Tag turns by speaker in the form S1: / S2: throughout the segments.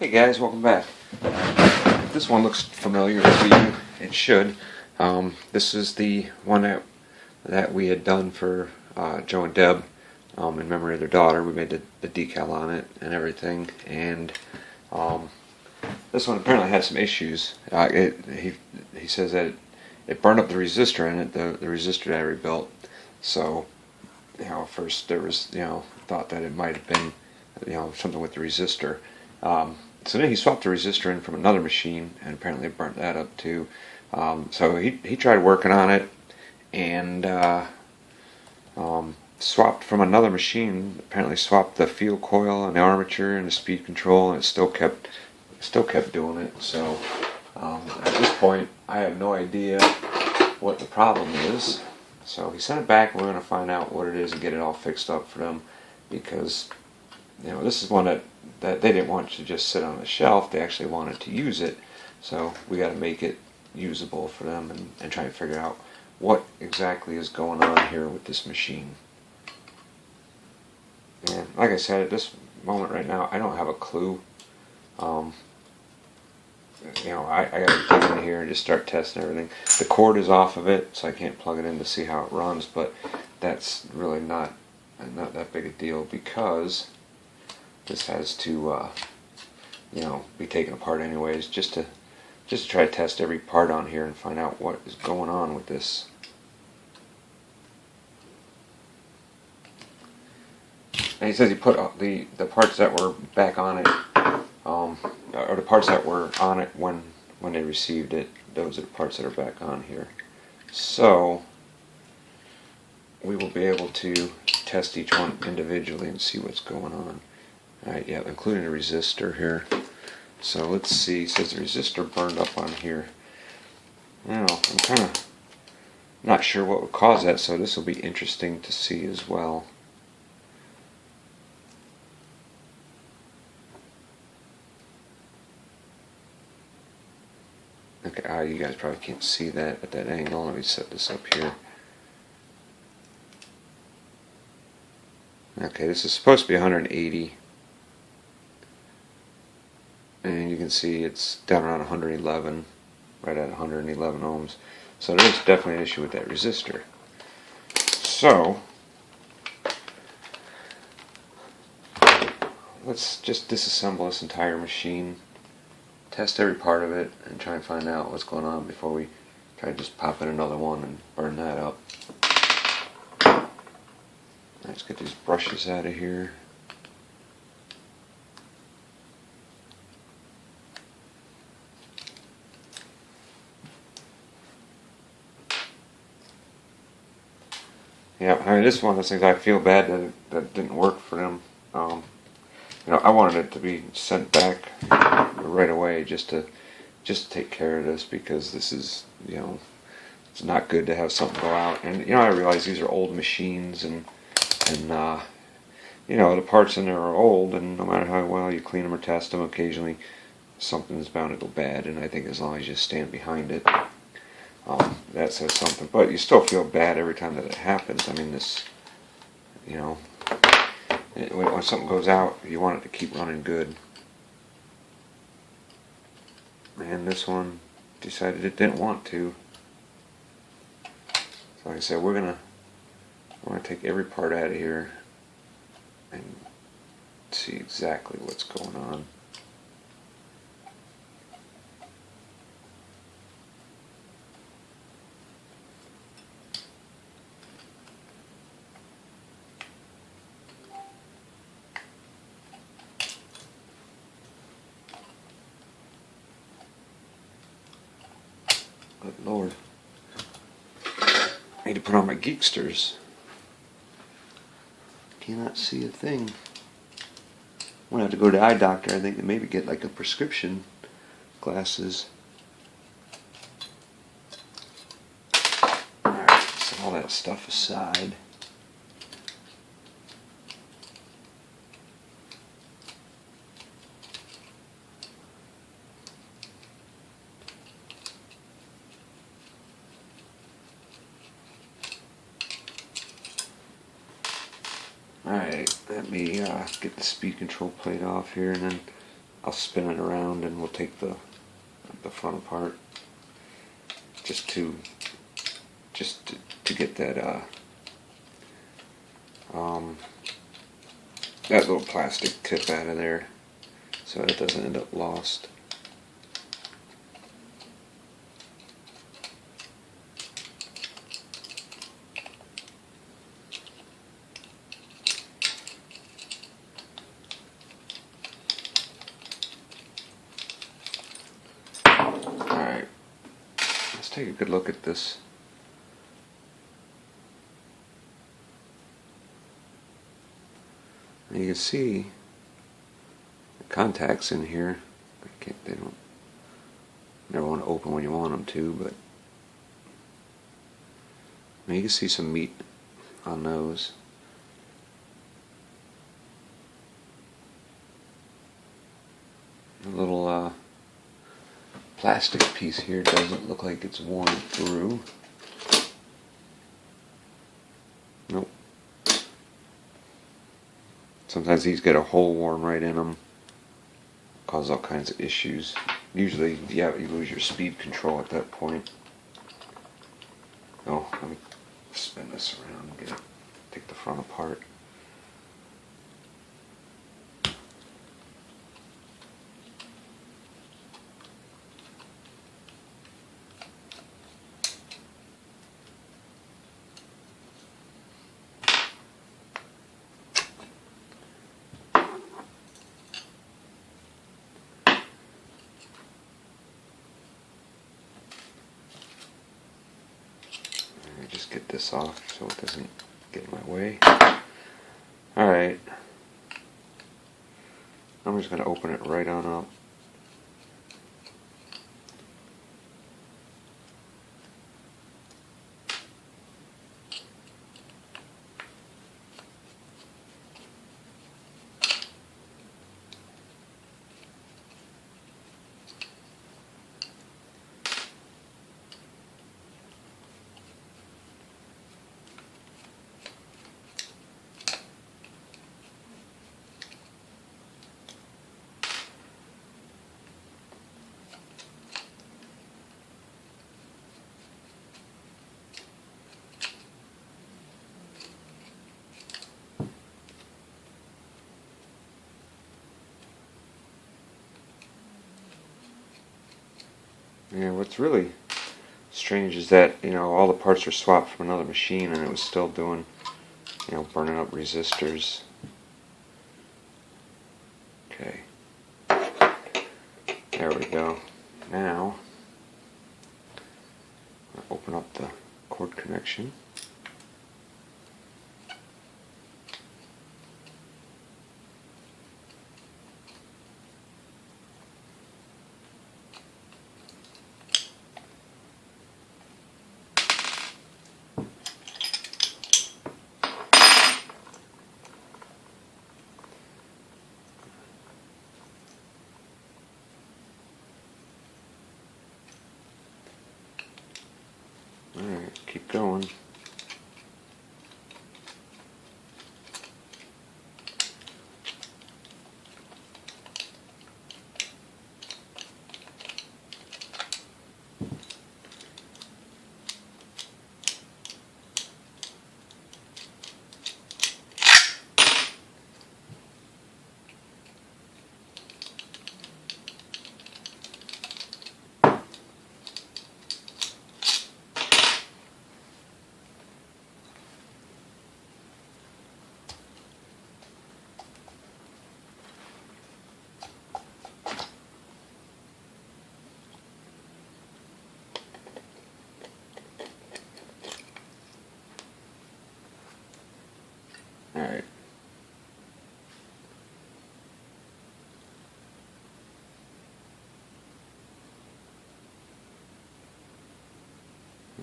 S1: Hey guys, welcome back. If this one looks familiar to you, it should. This is the one that we had done for Joe and Deb in memory of their daughter. We made the decal on it and everything, and this one apparently had some issues. He says that it burned up the resistor in it, the resistor that I rebuilt. So, first there was, thought that it might have been, something with the resistor. So then he swapped the resistor in from another machine, and apparently it burnt that up too. So he tried working on it, and swapped from another machine. Apparently swapped the field coil and the armature and the speed control, and it still kept doing it. So at this point, I have no idea what the problem is. So he sent it back, and we're going to find out what it is and get it all fixed up for them, because this is one that they didn't want to just sit on the shelf. They actually wanted to use it. So we got to make it usable for them and try and figure out what exactly is going on here with this machine. And like I said, at this moment right now, I don't have a clue. I got to dig in here and just start testing everything. The cord is off of it, so I can't plug it in to see how it runs, but that's really not that big a deal, because this has to be taken apart anyways, just to try to test every part on here and find out what is going on with this. And he says he put the parts that were back on it, or the parts that were on it when they received it, those are the parts that are back on here. So we will be able to test each one individually and see what's going on. Alright, yeah, including the resistor here. So let's see, it says the resistor burned up on here. I'm kind of not sure what would cause that, so this will be interesting to see as well. Okay, you guys probably can't see that at that angle. Let me set this up here. Okay, this is supposed to be 180. And you can see it's down around 111, right at 111 ohms. So there is definitely an issue with that resistor. So let's just disassemble this entire machine, test every part of it, and try and find out what's going on before we try to just pop in another one and burn that up. Let's get these brushes out of here. Yeah, I mean, this is one of those things I feel bad that didn't work for them. I wanted it to be sent back right away just to take care of this, because this is, it's not good to have something go out. And I realize these are old machines, and the parts in there are old, and no matter how well you clean them or test them, occasionally something's bound to go bad. And I think as long as you stand behind it, that says something. But you still feel bad every time that it happens. I mean, this, when something goes out, you want it to keep running good. And this one decided it didn't want to. So like I said, we're gonna take every part out of here and see exactly what's going on. Good Lord. I need to put on my geeksters. Cannot see a thing. I'm going to have to go to the eye doctor, I think, and maybe get like a prescription glasses. Alright, set all that stuff aside. Alright, let me get the speed control plate off here, and then I'll spin it around and we'll take the front apart just to get that that little plastic tip out of there so it doesn't end up lost. Alright, let's take a good look at this. And you can see the contacts in here. They don't never want to open when you want them to, but you can see some meat on those. A little plastic piece here doesn't look like it's worn through. Nope. Sometimes these get a hole worn right in them, cause all kinds of issues. Usually, yeah, you lose your speed control at that point. Oh, let me spin this around and take the front apart. Just get this off so it doesn't get in my way. Alright, I'm just going to open it right on up. Yeah, what's really strange is that, all the parts are swapped from another machine and it was still doing, burning up resistors. Okay. There we go. Now, I'll open up the cord connection. Alright, keep going. Alright.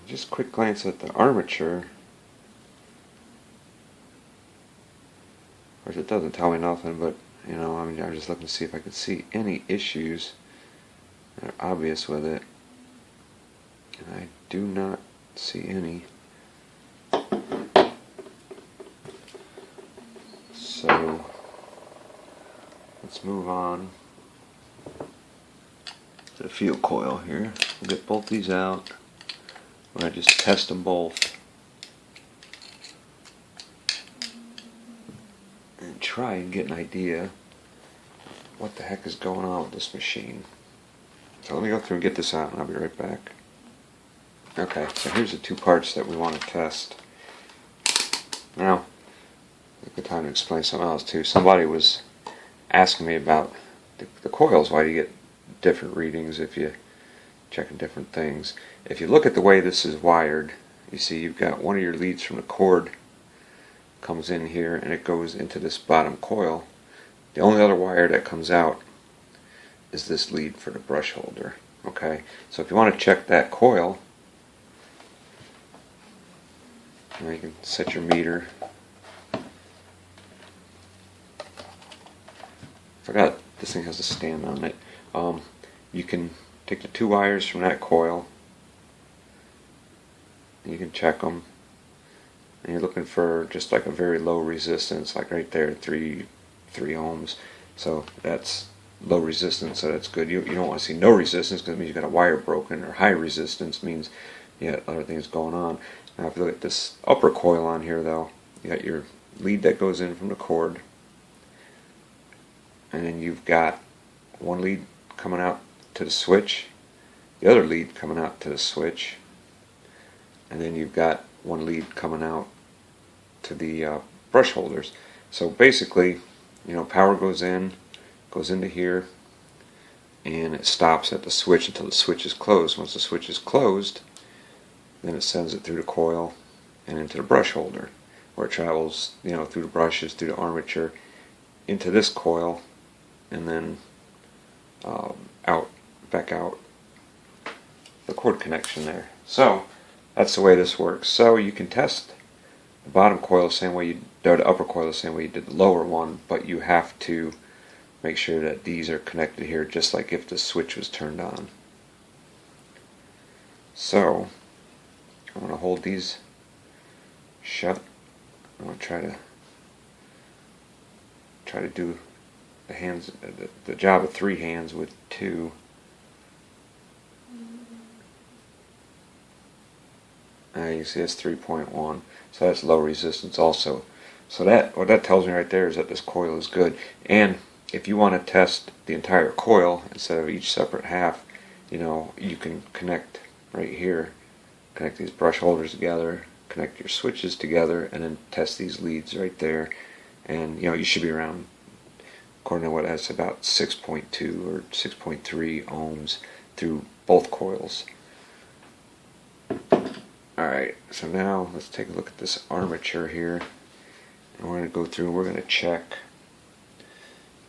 S1: Just quick glance at the armature. Of course, it doesn't tell me nothing, but I'm just looking to see if I could see any issues that are obvious with it. And I do not see any. So let's move on the field coil here. We'll get both these out. We're going to just test them both and try and get an idea what the heck is going on with this machine. So let me go through and get this out and I'll be right back. Okay, so here's the two parts that we want to test. Now, a good time to explain something else too. Somebody was asking me about the coils. Why do you get different readings if you checking different things? If you look at the way this is wired, you see you've got one of your leads from the cord comes in here and it goes into this bottom coil. The only other wire that comes out is this lead for the brush holder. Okay, so if you want to check that coil, you can set your meter. Forgot this thing has a stand on it. You can take the two wires from that coil and you can check them, and you're looking for just like a very low resistance, like right there, 3 ohms. So that's low resistance, so that's good. You don't want to see no resistance because it means you got a wire broken, or high resistance means you got other things going on. Now if you look at this upper coil on here though, you got your lead that goes in from the cord, and then you've got one lead coming out to the switch, the other lead coming out to the switch, and then you've got one lead coming out to the brush holders. So basically, power goes into here, and it stops at the switch until the switch is closed. Once the switch is closed, then it sends it through the coil and into the brush holder, where it travels, through the brushes, through the armature, into this coil, and then back out the cord connection there. So that's the way this works. So you can test the bottom coil the same way you did the upper coil, the same way you did the lower one, but you have to make sure that these are connected here, just like if the switch was turned on. So I'm going to hold these shut. I'm going to try to do the job of 3 hands with 2. You see that's 3.1, so that's low resistance also. So what that tells me right there is that this coil is good. And if you want to test the entire coil instead of each separate half, you can connect right here, connect these brush holders together, connect your switches together, and then test these leads right there. And you should be around, according to what that's about 6.2 or 6.3 ohms through both coils. Alright, so now let's take a look at this armature here, and we're going to go through and we're going to check.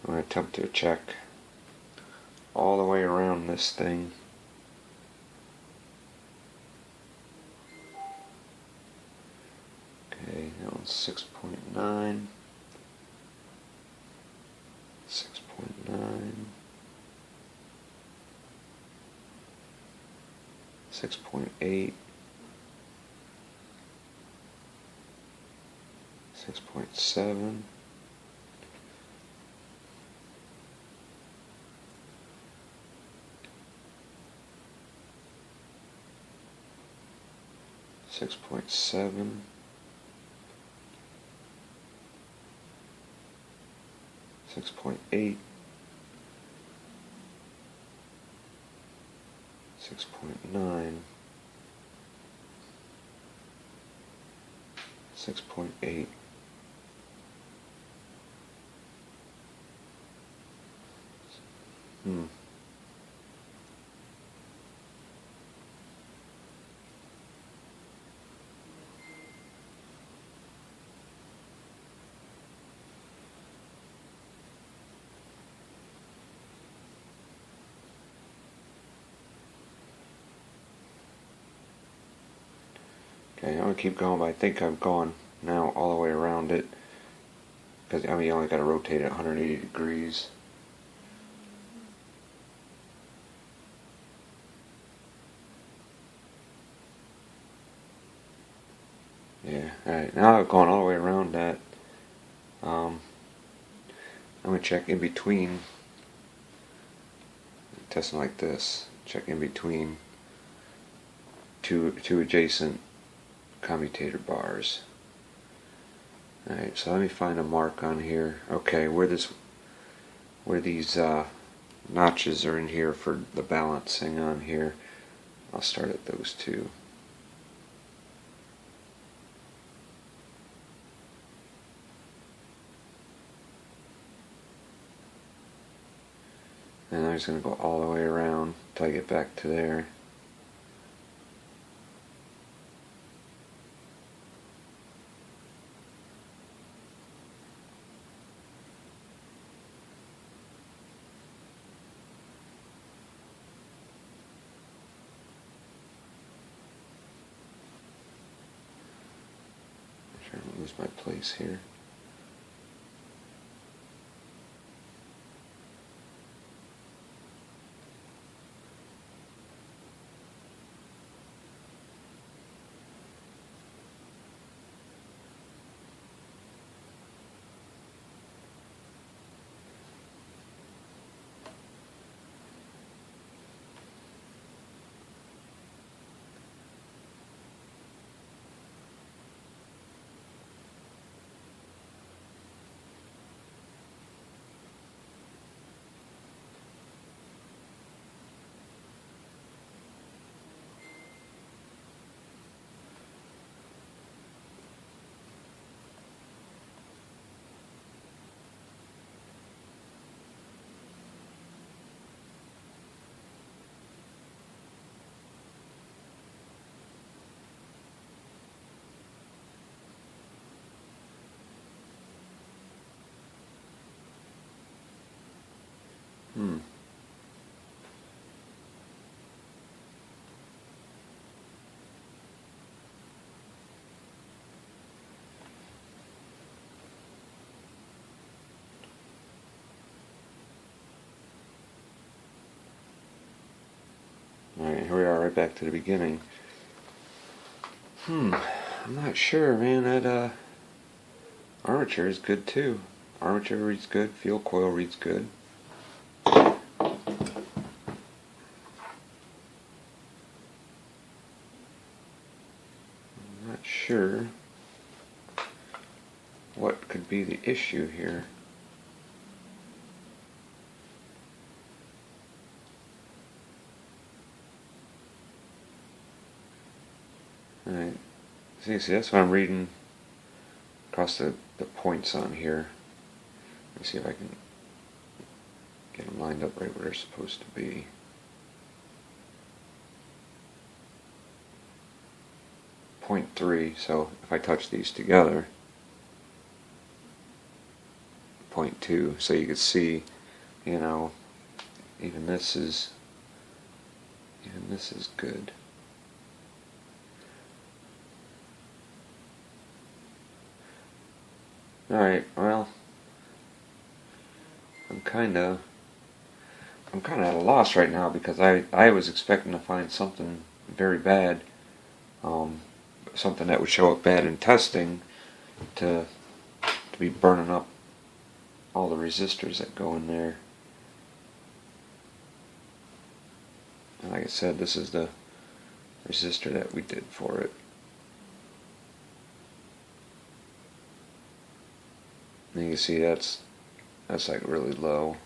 S1: I'm going to attempt to check all the way around this thing. Okay, that one's 6.9, 6.9, 6.8, 6.7, 6.7, 6.8, 6.9, 6.8, Okay, I'm going to keep going, but I think I've gone now all the way around it, because you only got to rotate it 180 degrees. Yeah, alright, now I've gone all the way around that. I'm going to check in between testing like this. Check in between two adjacent commutator bars. Alright, so let me find a mark on here. Okay, where these notches are in here for the balancing on here, I'll start at those two. And I'm just going to go all the way around until I get back to there. I'm trying to lose my place here. Alright, here we are right back to the beginning. I'm not sure, man. That armature is good too. Armature reads good, field coil reads good. I'm not sure what could be the issue here. Alright, see, that's what I'm reading across the points on here. Let me see if I can get them lined up right where they're supposed to be. Point 3, so if I touch these together, point 2, so you can see, you know, even this is good. Alright, well, I'm kinda at a loss right now because I was expecting to find something very bad, something that would show up bad in testing to be burning up all the resistors that go in there. And like I said, this is the resistor that we did for it. And you can see that's like really low.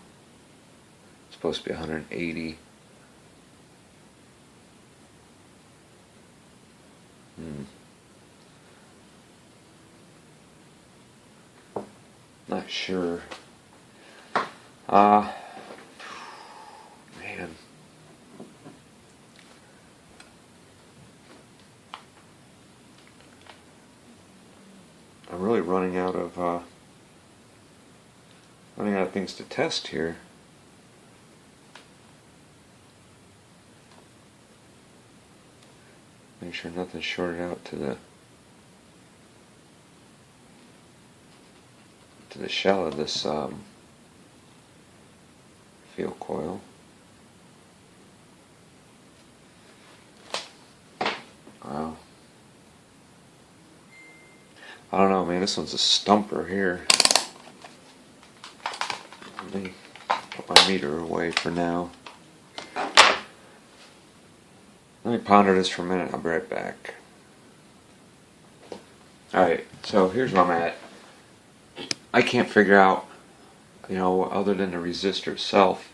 S1: It's supposed to be 180. Not sure. Man. I'm really running out of things to test here. Make sure nothing's shorted out to the shell of this field coil. Wow. I don't know, man. This one's a stumper here. Let me put my meter away for now. Let me ponder this for a minute. I'll be right back. Alright, so here's where I'm at. I can't figure out, other than the resistor itself,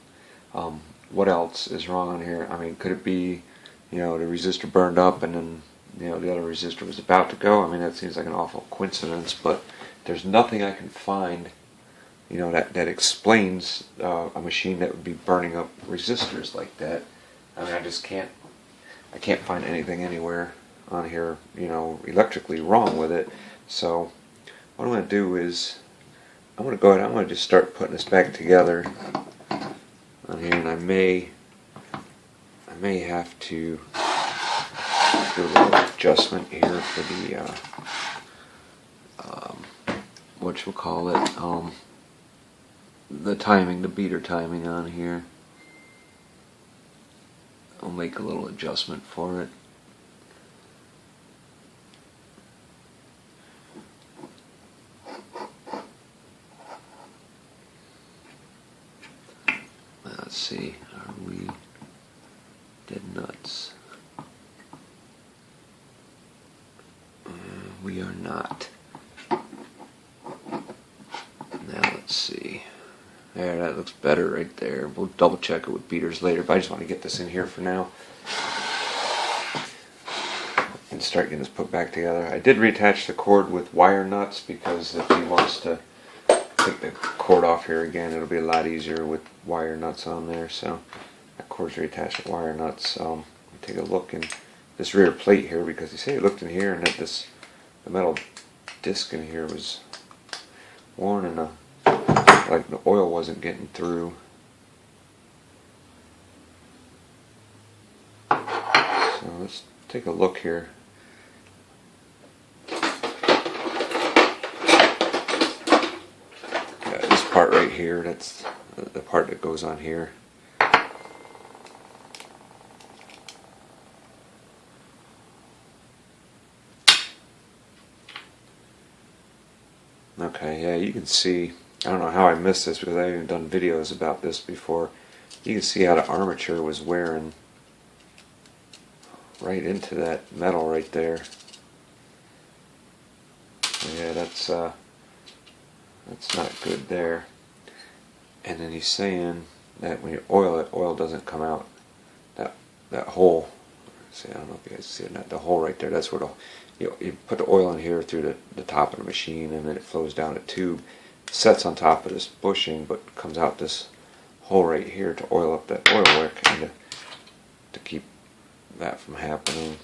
S1: what else is wrong on here. I mean, could it be, the resistor burned up and then, the other resistor was about to go? I mean, that seems like an awful coincidence, but there's nothing I can find, that explains a machine that would be burning up resistors like that. I mean, I can't find anything anywhere on here, electrically wrong with it. So what I'm going to do is I'm going to just start putting this back together on here, and I may have to do a little adjustment here for the the timing, the beater timing on here. I'll make a little adjustment for it. Let's see, are we dead nuts? We are not. Now let's see. There, that looks better right there. We'll double check it with beaters later, but I just want to get this in here for now and start getting this put back together. I did reattach the cord with wire nuts because if he wants to take the cord off here again, it'll be a lot easier with wire nuts on there. So that cord's reattached with wire nuts. Take a look in this rear plate here, because he said he looked in here and that the metal disc in here was worn and like the oil wasn't getting through. So let's take a look here. This part right here, that's the part that goes on here. Okay, yeah, you can see, I don't know how I missed this because I haven't done videos about this before. You can see how the armature was wearing right into that metal right there. Yeah, that's not good there. And then he's saying that when you oil it, oil doesn't come out. That hole. See, I don't know if you guys see it. The hole right there. That's where you put the oil in here through the top of the machine, and then it flows down a tube, sets on top of this bushing, but comes out this hole right here to oil up that oil wick and to keep that from happening.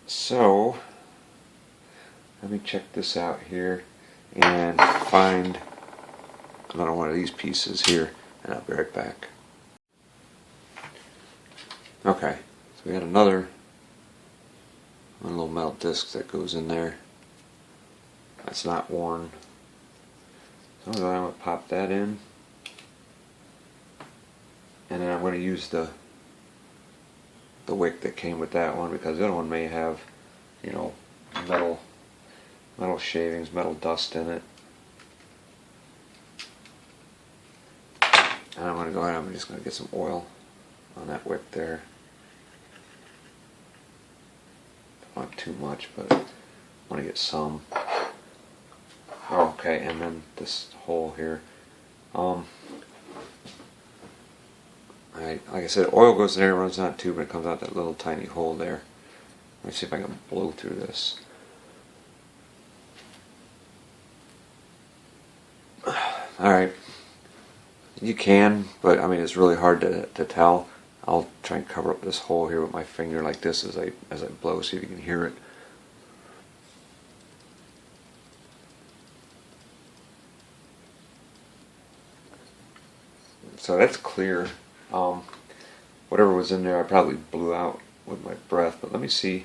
S1: So let me check this out here and find another one of these pieces here, and I'll be right back. Okay, so we got another one little metal disc that goes in there. That's not worn. So I'm going to pop that in, and then I'm going to use the wick that came with that one, because the other one may have, metal shavings, metal dust in it. And I'm going to go ahead, I'm just going to get some oil on that wick there. Don't want too much, but I want to get some. Okay, and then this hole here. Like I said, oil goes in there, runs down a tube, and it comes out that little tiny hole there. Let me see if I can blow through this. Alright. You can, but I mean it's really hard to tell. I'll try and cover up this hole here with my finger like this as I blow, see if you can hear it. So that's clear. Whatever was in there I probably blew out with my breath, but let me see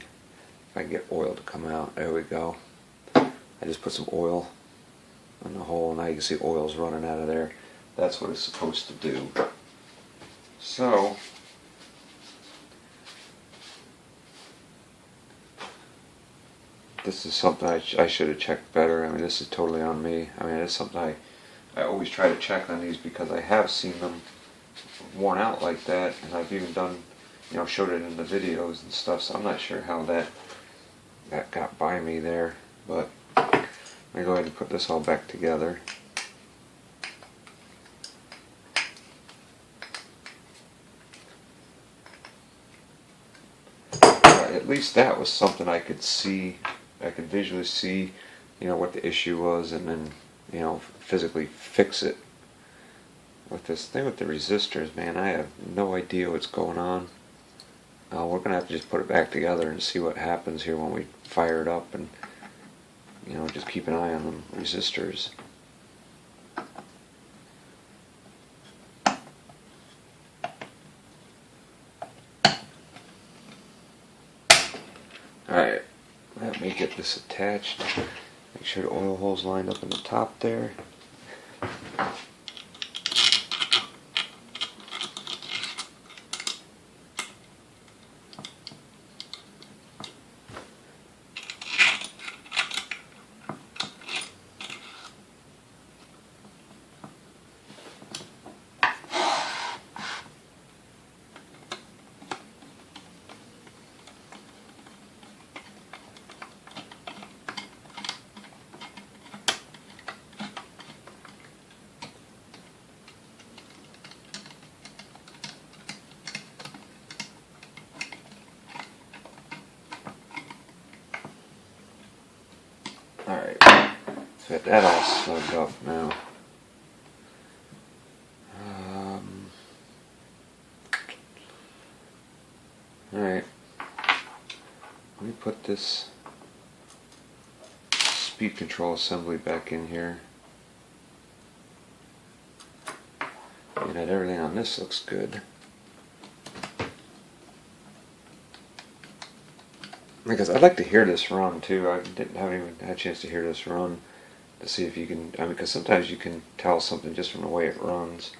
S1: if I can get oil to come out. There we go. I just put some oil in the hole, and now you can see oil's running out of there. That's what it's supposed to do. So this is something I should have checked better. I mean, this is totally on me. I mean, it's something I always try to check on these because I have seen them worn out like that, and I've even done, showed it in the videos and stuff, so I'm not sure how that got by me there, but let me go ahead and put this all back together. At least that was something I could see, I could visually see, what the issue was, and then, physically fix it. With this thing with the resistors, man, I have no idea what's going on. We're going to have to just put it back together and see what happens here when we fire it up, and just keep an eye on the resistors. Alright, let me get this attached. Make sure the oil hole's lined up in the top there. Alright, so get that all slugged up now. Alright, let me put this speed control assembly back in here. And that everything on this looks good. Because I'd like to hear this run too. Haven't even had a chance to hear this run to see if you can. Because sometimes you can tell something just from the way it runs.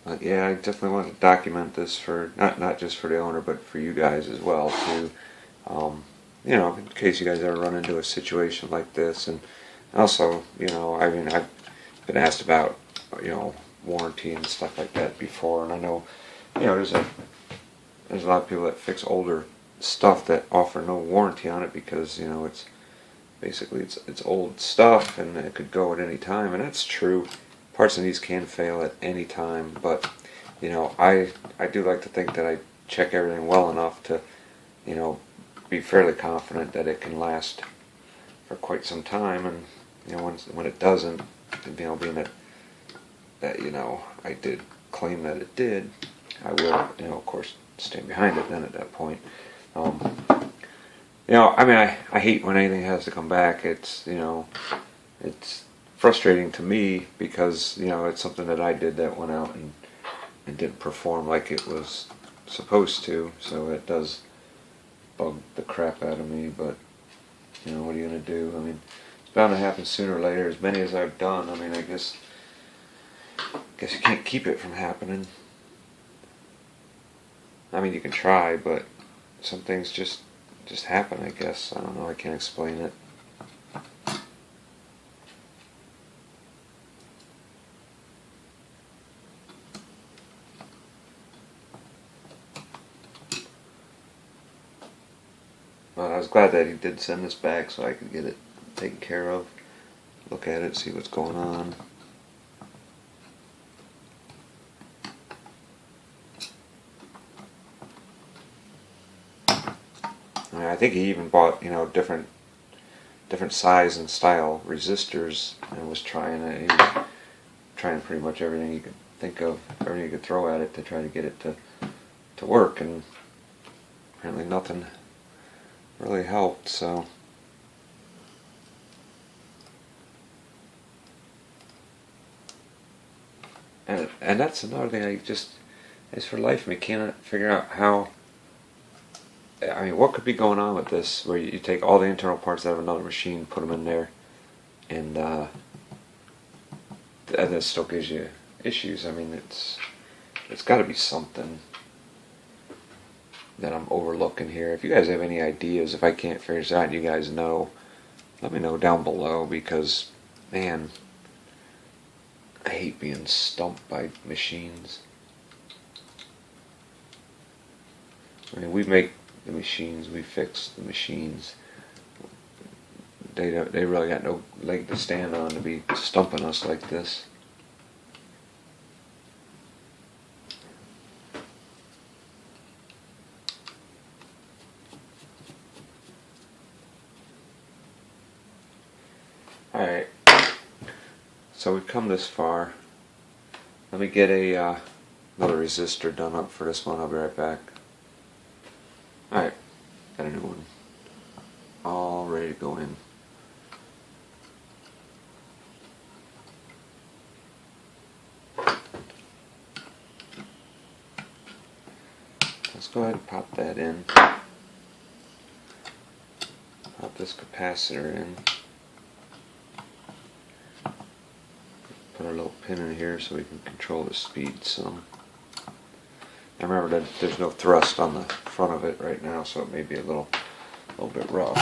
S1: But yeah, I definitely want to document this for not just for the owner, but for you guys as well too. In case you guys ever run into a situation like this, and also, I've been asked about, warranty and stuff like that before, and I know, there's a lot of people that fix older stuff that offer no warranty on it because, it's basically it's old stuff and it could go at any time, and that's true. Parts of these can fail at any time, but, I do like to think that I check everything well enough to, be fairly confident that it can last for quite some time, and when it doesn't, being that I did claim that it did, I will of course stand behind it then at that point. I hate when anything has to come back. It's it's frustrating to me because it's something that I did that went out and didn't perform like it was supposed to, so it does bug the crap out of me, but what are you going to do? It's bound to happen sooner or later. As many as I've done, I guess you can't keep it from happening. You can try, but some things just happen, I guess. I don't know, I can't explain it. I was glad that he did send this back so I could get it taken care of, look at it, see what's going on. I think he even bought different size and style resistors and was trying it. He was trying pretty much everything he could think of, everything he could throw at it to try to get it to work, and apparently nothing really helped. So and that's another thing is for life me cannot figure out how. What could be going on with this, where you take all the internal parts out of another machine, put them in there, and that still gives you issues. It's got to be something. that I'm overlooking here. If you guys have any ideas, if I can't figure this out, you guys know, let me know down below, because man, I hate being stumped by machines. I mean, we make the machines, we fix the machines. They really got no leg to stand on to be stumping us like this. Alright, so we've come this far. Let me get another resistor done up for this one. I'll be right back. Alright, got a new one all ready to go in. Let's go ahead and pop that in. Pop this capacitor in. Put our little pin in here so we can control the speed some. And remember that there's no thrust on the front of it right now, so it may be a little bit rough,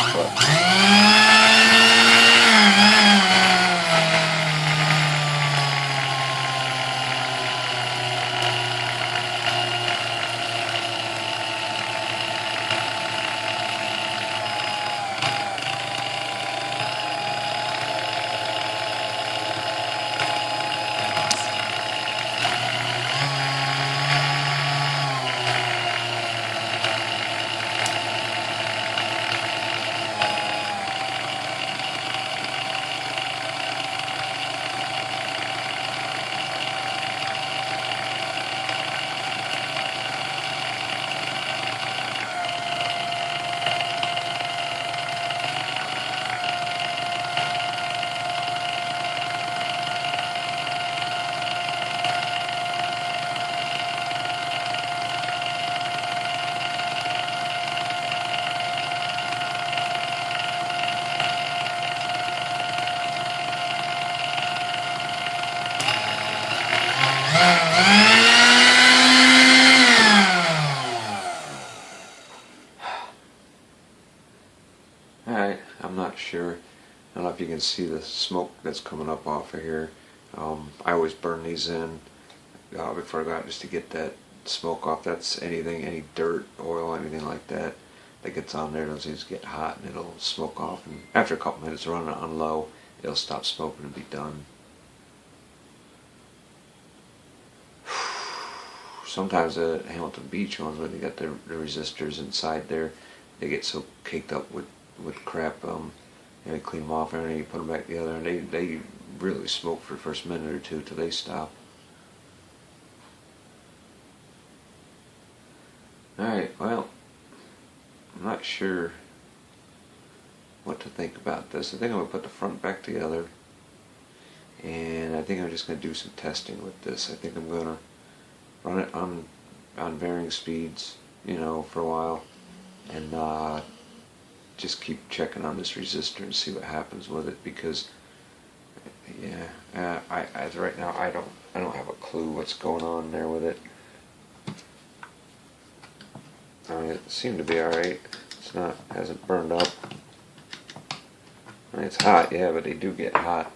S1: Alright, I'm not sure. I don't know if you can see the smoke that's coming up off of here. I always burn these in before I go out just to get that smoke off. That's anything, any dirt, oil, anything like that that gets on there. Those things get hot and it'll smoke off. And after a couple minutes running on low, it'll stop smoking and be done. Sometimes the Hamilton Beach ones, when they got the resistors inside there, they get so caked up with crap. You clean them off and you put them back together, and they really smoke for the first minute or two till they stop. Alright, well, I'm not sure what to think about this. I think I'm going to put the front back together, and I think I'm just going to do some testing with this. I think I'm going to run it on varying speeds, for a while, and just keep checking on this resistor and see what happens with it, because as right now I don't have a clue what's going on there with it. I mean, it seemed to be alright. Hasn't burned up. I mean, it's hot, yeah, but they do get hot.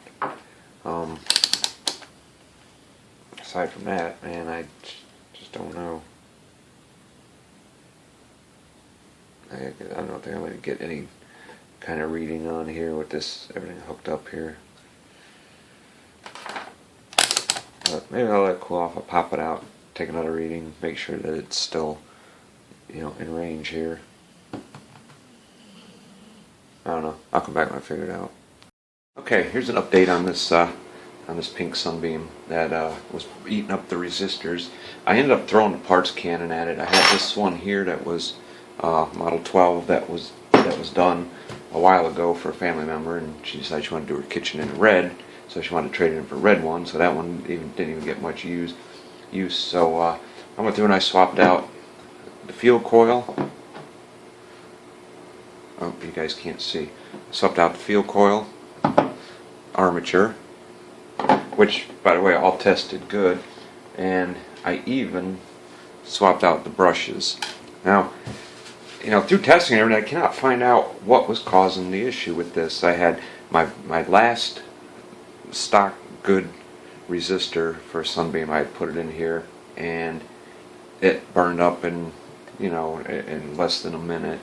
S1: Aside from that, man, I just don't know. I don't think I'm going to get any kind of reading on here with this, everything hooked up here. But maybe I'll let it cool off. I'll pop it out, take another reading, make sure that it's still, in range here. I don't know. I'll come back when I figure it out. Okay, here's an update on this pink Sunbeam that was eating up the resistors. I ended up throwing the parts cannon at it. I had this one here that was Model 12 that was done a while ago for a family member, and she decided she wanted to do her kitchen in red, so she wanted to trade it in for a red one. So that one didn't even get much use. So I went through and I swapped out the field coil. Oh, you guys can't see. Swapped out the field coil, armature, which, by the way, all tested good, and I even swapped out the brushes. Now, through testing and everything, I cannot find out what was causing the issue with this. I had my last stock good resistor for Sunbeam. I put it in here, and it burned up in less than a minute.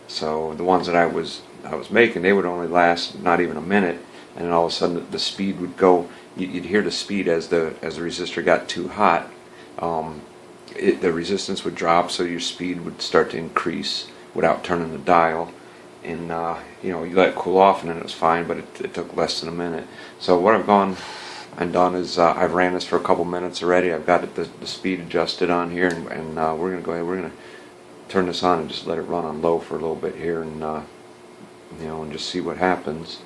S1: So the ones that I was making, they would only last not even a minute, and then all of a sudden the speed would go. You'd hear the speed as the resistor got too hot. The resistance would drop, so your speed would start to increase without turning the dial. And you let it cool off, and then it was fine, but it took less than a minute. So what I've gone and done is I've ran this for a couple minutes already. I've got the speed adjusted on here, and we're going to go ahead. We're going to turn this on and just let it run on low for a little bit here, and and just see what happens.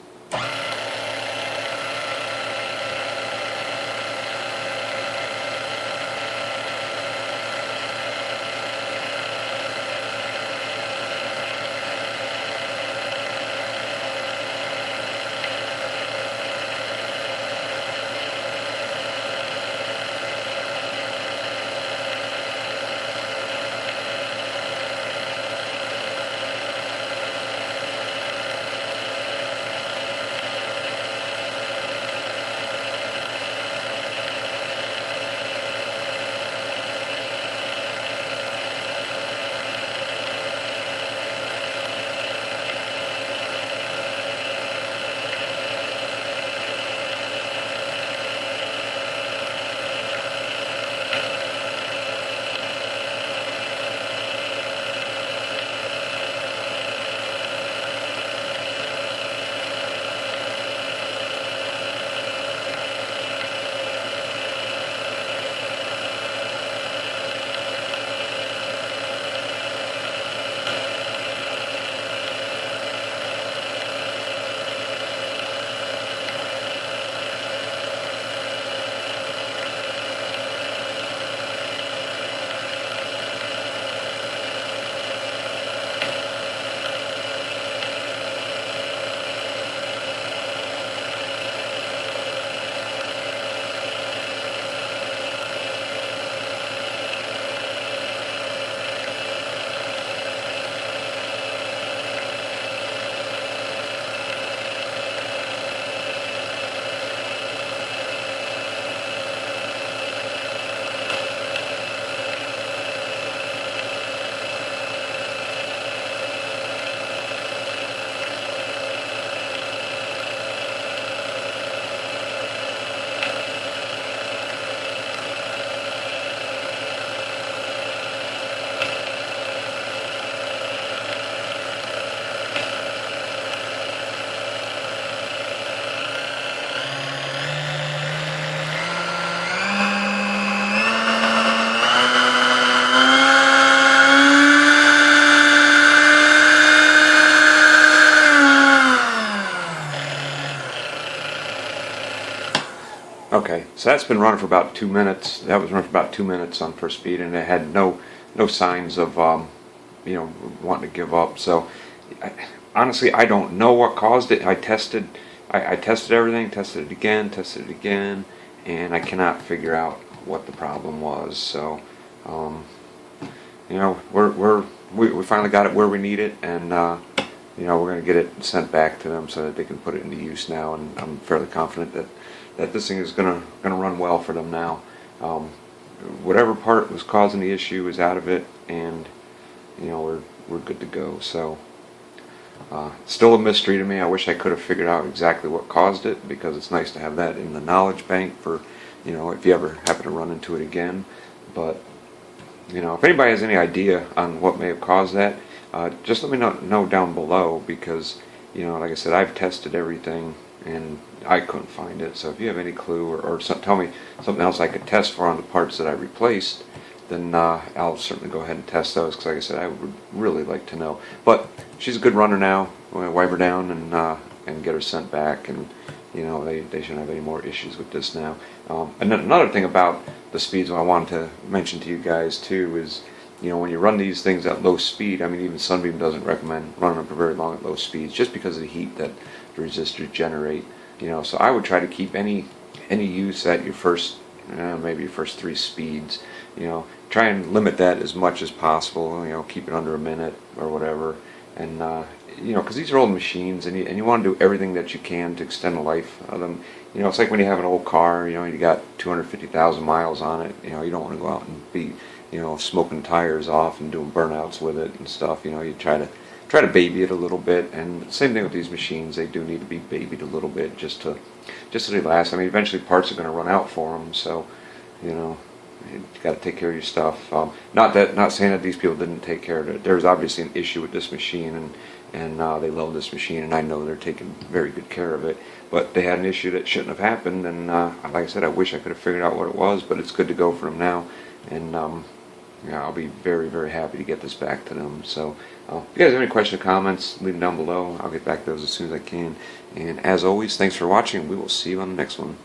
S1: Okay, so that's been running for about 2 minutes. That was running for about 2 minutes on first speed, and it had no signs of wanting to give up. So honestly, I don't know what caused it. I tested everything, tested it again, and I cannot figure out what the problem was. So we finally got it where we need it, and we're going to get it sent back to them so that they can put it into use now. And I'm fairly confident that this thing is going to run well for them now. Whatever part was causing the issue is out of it, and we're good to go. So still a mystery to me. I wish I could have figured out exactly what caused it, because it's nice to have that in the knowledge bank for if you ever happen to run into it again. But if anybody has any idea on what may have caused that, just let me know down below, because like I said, I've tested everything and I couldn't find it. So if you have any clue, or tell me something else I could test for on the parts that I replaced, then I'll certainly go ahead and test those, because like I said, I would really like to know. But she's a good runner now. We're going to wipe her down and get her sent back, and they shouldn't have any more issues with this now. And then another thing about the speeds I wanted to mention to you guys too is, when you run these things at low speed, I mean, even Sunbeam doesn't recommend running them for very long at low speeds, just because of the heat that the resistors generate. So I would try to keep any use at your first, maybe your first 3 speeds. try and limit that as much as possible. You know, keep it under a minute or whatever. And you know, because these are old machines, and you want to do everything that you can to extend the life of them. You know, it's like when you have an old car. You know, you got 250,000 miles on it. You know, you don't want to go out and be, you know, smoking tires off and doing burnouts with it and stuff. You know, you try to baby it a little bit. And same thing with these machines; they do need to be babied a little bit just to they last. I mean, eventually parts are going to run out for them. So, you know, you got to take care of your stuff. Not saying that these people didn't take care of it. There's obviously an issue with this machine, and they love this machine, and I know they're taking very good care of it. But they had an issue that shouldn't have happened, and like I said, I wish I could have figured out what it was. But it's good to go for them now, and yeah, I'll be very, very happy to get this back to them. So, if you guys have any questions or comments, leave them down below. I'll get back to those as soon as I can. And as always, thanks for watching. We will see you on the next one.